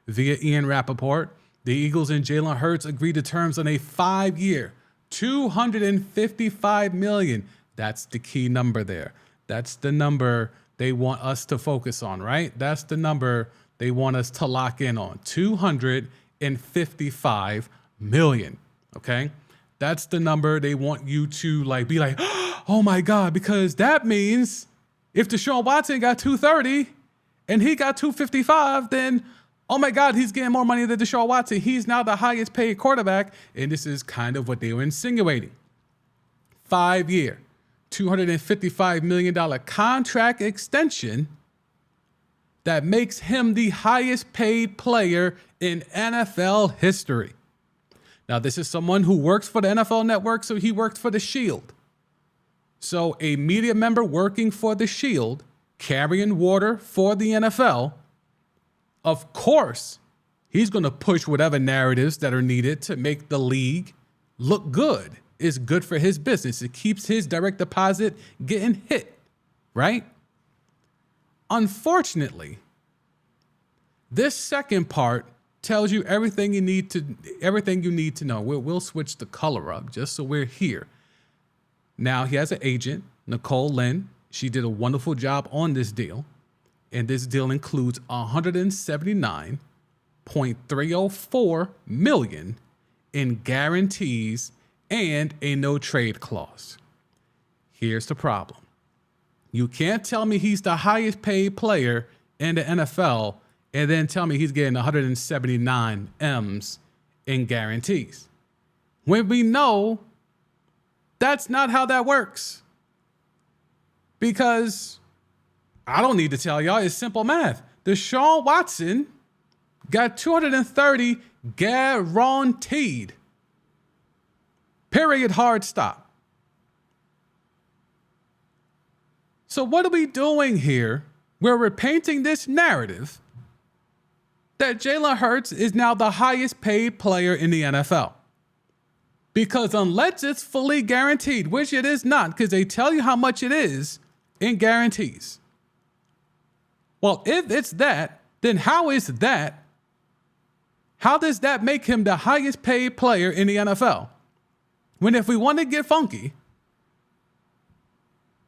Via Ian Rappaport, the Eagles and Jalen Hurts agreed to terms on a 5-year, $255 million. That's the key number there. That's the number they want us to focus on, right? That's the number they want us to lock in on. $255 million. Okay? That's the number they want you to be like, oh my God, because that means if Deshaun Watson got 230 and he got 255, then oh my God, he's getting more money than Deshaun Watson. He's now the highest paid quarterback. And this is kind of what they were insinuating. 5-year, $255 million contract extension that makes him the highest paid player in NFL history. Now, this is someone who works for the NFL Network, so he worked for the Shield. So a media member working for the Shield, carrying water for the NFL, of course, he's going to push whatever narratives that are needed to make the league look good. It's good for his business. It keeps his direct deposit getting hit, right? Unfortunately, this second part tells you everything you need to know. We'll switch the color up just so we're here. Now, he has an agent, Nicole Lynn. She did a wonderful job on this deal. And this deal includes $179.304 million in guarantees and a no trade clause. Here's the problem. You can't tell me he's the highest paid player in the NFL and then tell me he's getting 179 M's in guarantees, when we know that's not how that works. Because I don't need to tell y'all, it's simple math. Deshaun Watson got 230 guaranteed. Period, hard stop. So what are we doing here where we're painting this narrative that Jalen Hurts is now the highest paid player in the NFL? Because unless it's fully guaranteed, which it is not, because they tell you how much it is in guarantees. Well, if it's that, then how does that make him the highest paid player in the NFL? When if we want to get funky,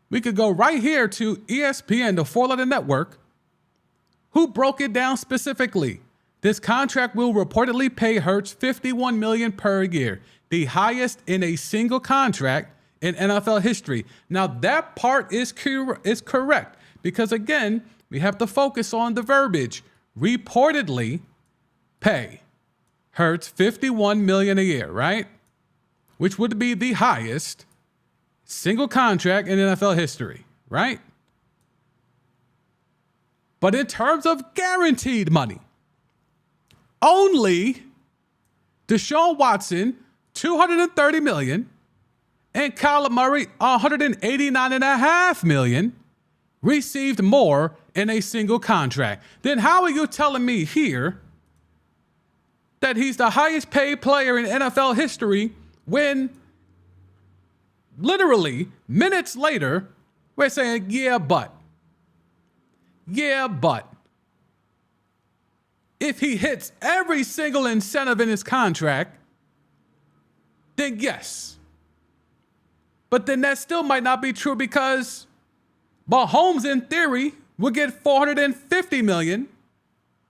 we could go right here to ESPN, the 4-letter network, who broke it down specifically. This contract will reportedly pay Hurts $51 million per year, the highest in a single contract in NFL history. Now, that part is correct because, again, we have to focus on the verbiage. Reportedly pay Hurts $51 million a year, right? Which would be the highest single contract in NFL history, right? But in terms of guaranteed money, only Deshaun Watson, $230 million, and Kyler Murray, $189.5 million, received more in a single contract. Then how are you telling me here that he's the highest paid player in NFL history when literally minutes later we're saying, yeah, but if he hits every single incentive in his contract, then yes. But then that still might not be true because Mahomes, in theory, will get $450 million.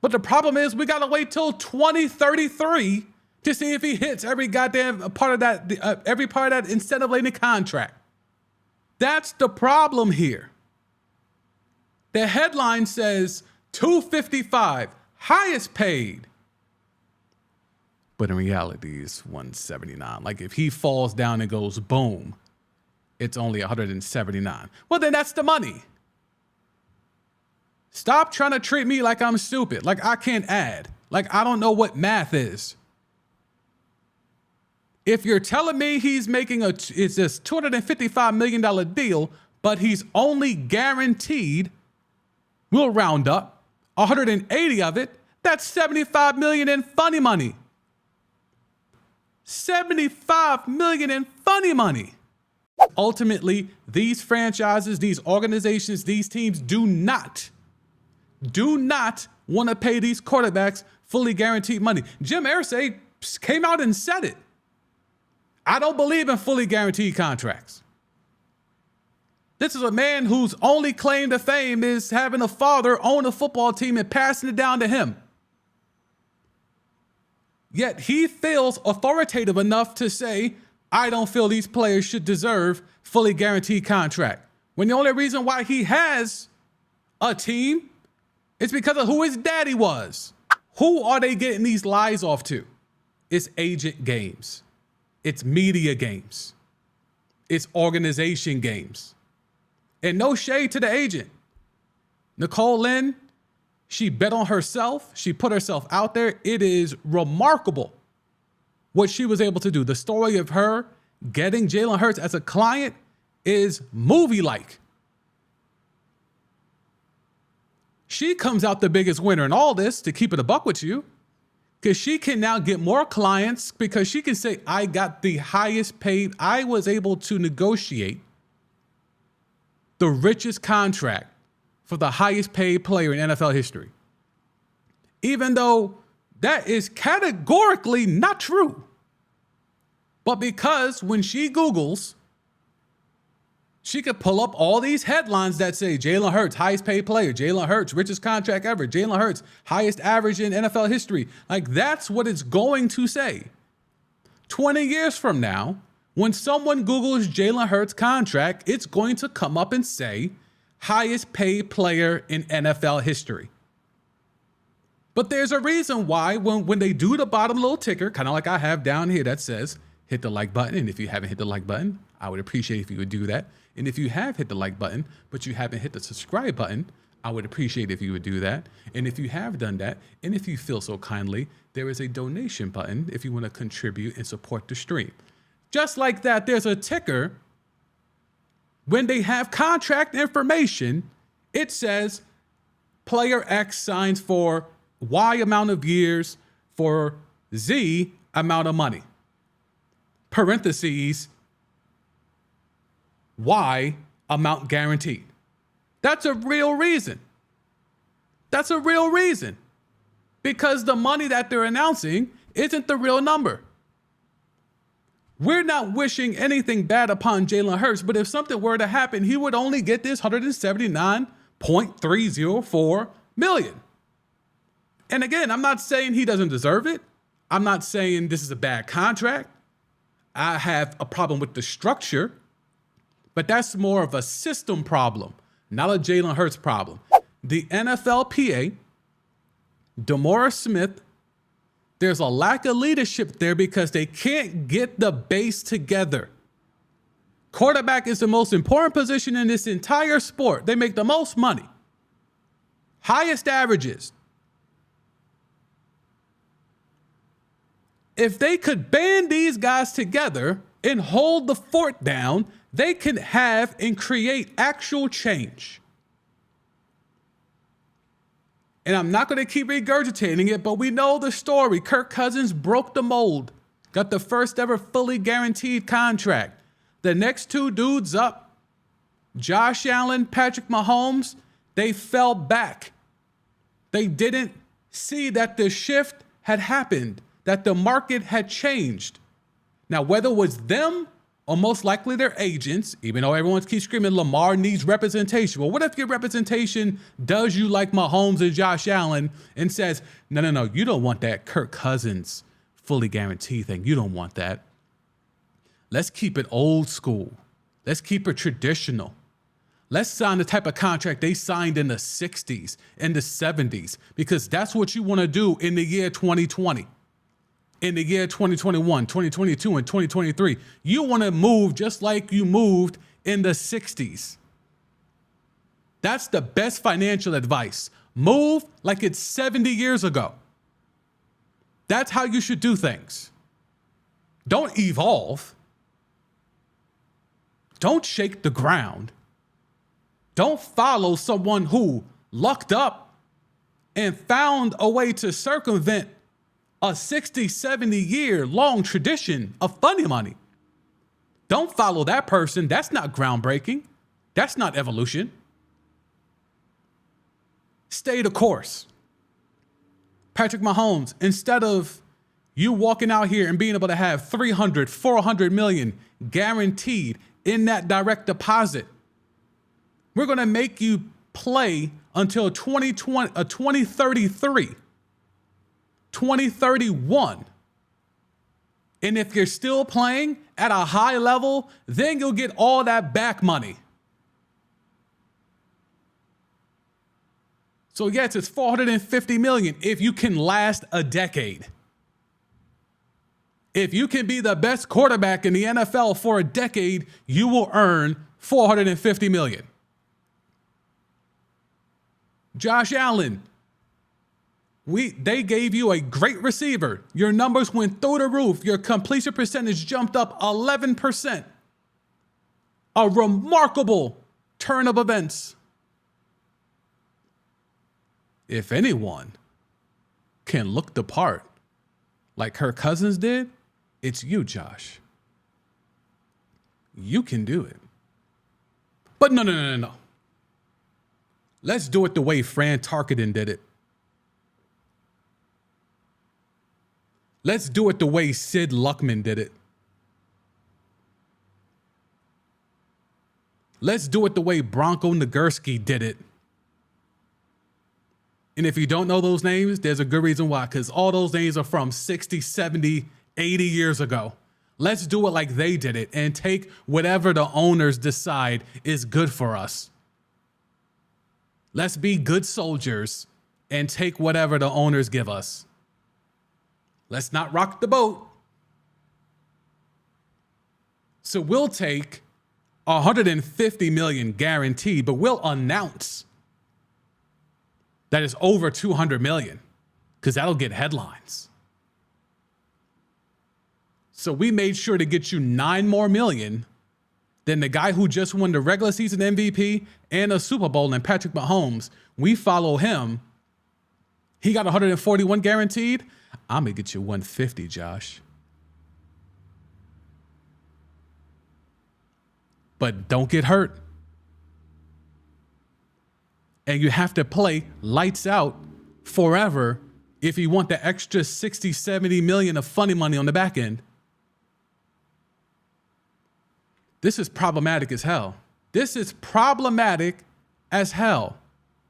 But the problem is we got to wait till 2033 to see if he hits every goddamn part of that, every part of that incentive-laden contract. That's the problem here. The headline says 255, highest paid. But in reality, it's 179. Like if he falls down and goes boom, it's only 179. Well, then that's the money. Stop trying to treat me like I'm stupid, like I can't add, like I don't know what math is. If you're telling me he's making it's this $255 million deal, but he's only guaranteed, we'll round up, 180 of it, that's $75 million in funny money. $75 million in funny money. Ultimately, these franchises, these organizations, these teams do not want to pay these quarterbacks fully guaranteed money. Jim Irsay came out and said it. I don't believe in fully guaranteed contracts. This is a man whose only claim to fame is having a father own a football team and passing it down to him. Yet he feels authoritative enough to say, I don't feel these players should deserve fully guaranteed contract. When the only reason why he has a team is because of who his daddy was. Who are they getting these lies off to? It's agent games. It's media games. It's organization games. And no shade to the agent. Nicole Lynn, she bet on herself. She put herself out there. It is remarkable what she was able to do. The story of her getting Jalen Hurts as a client is movie-like. She comes out the biggest winner in all this, to keep it a buck with you, because she can now get more clients because she can say, I got the highest paid. I was able to negotiate the richest contract for the highest paid player in NFL history. Even though that is categorically not true. But because when she Googles, she could pull up all these headlines that say Jalen Hurts, highest paid player, Jalen Hurts, richest contract ever, Jalen Hurts, highest average in NFL history. Like, that's what it's going to say. 20 years from now, when someone Googles Jalen Hurts contract, it's going to come up and say highest paid player in NFL history. But there's a reason why when they do the bottom little ticker, kind of like I have down here that says hit the like button. And if you haven't hit the like button, I would appreciate if you would do that. And if you have hit the like button, but you haven't hit the subscribe button, I would appreciate if you would do that. And if you have done that, and if you feel so kindly, there is a donation button if you want to contribute and support the stream. Just like that, there's a ticker. When they have contract information, it says player X signs for Y amount of years for Z amount of money. Parentheses, Y amount guaranteed. That's a real reason. That's a real reason. Because the money that they're announcing isn't the real number. We're not wishing anything bad upon Jalen Hurts, but if something were to happen, he would only get this $179.304 million. And again, I'm not saying he doesn't deserve it. I'm not saying this is a bad contract. I have a problem with the structure, but that's more of a system problem, not a Jalen Hurts problem. The NFLPA, DeMaurice Smith, there's a lack of leadership there because they can't get the base together. Quarterback is the most important position in this entire sport. They make the most money. Highest averages. If they could band these guys together and hold the fort down, they can have and create actual change. And I'm not going to keep regurgitating it, but we know the story. Kirk Cousins broke the mold, got the first ever fully guaranteed contract. The next two dudes up, Josh Allen, Patrick Mahomes, they fell back. They didn't see that the shift had happened, that the market had changed. Now, whether it was them or most likely their agents, even though everyone keeps screaming Lamar needs representation. Well, what if your representation does you like Mahomes and Josh Allen and says, no, you don't want that Kirk Cousins fully guaranteed thing. You don't want that. Let's keep it old school. Let's keep it traditional. Let's sign the type of contract they signed in the 60s and the 70s, because that's what you want to do in the year 2020. In the year 2021, 2022, and 2023, you want to move just like you moved in the 60s. That's the best financial advice. Move like it's 70 years ago. That's how you should do things. Don't evolve. Don't shake the ground. Don't follow someone who lucked up and found a way to circumvent a 60, 70 year long tradition of funny money. Don't follow that person. That's not groundbreaking. That's not evolution. Stay the course. Patrick Mahomes, instead of you walking out here and being able to have 300, 400 million guaranteed in that direct deposit, we're going to make you play until 2033, 2031. And if you're still playing at a high level, then you'll get all that back money. So yes, it's $450 million if you can last a decade. If you can be the best quarterback in the NFL for a decade, you will earn $450 million. Josh Allen, they gave you a great receiver. Your numbers went through the roof. Your completion percentage jumped up 11%. A remarkable turn of events. If anyone can look the part like Kirk Cousins did, it's you, Josh. You can do it. But no. Let's do it the way Fran Tarkenton did it. Let's do it the way Sid Luckman did it. Let's do it the way Bronco Nagurski did it. And if you don't know those names, there's a good reason why, because all those names are from 60, 70, 80 years ago. Let's do it like they did it and take whatever the owners decide is good for us. Let's be good soldiers and take whatever the owners give us. Let's not rock the boat. So we'll take $150 million guaranteed, but we'll announce that it's over $200 million because that'll get headlines. So we made sure to get you $9 more million than the guy who just won the regular season MVP and a Super Bowl, and Patrick Mahomes. We follow him. He got 141 guaranteed. I'm going to get you 150, Josh. But don't get hurt. And you have to play lights out forever if you want the extra 60, 70 million of funny money on the back end. This is problematic as hell. This is problematic as hell.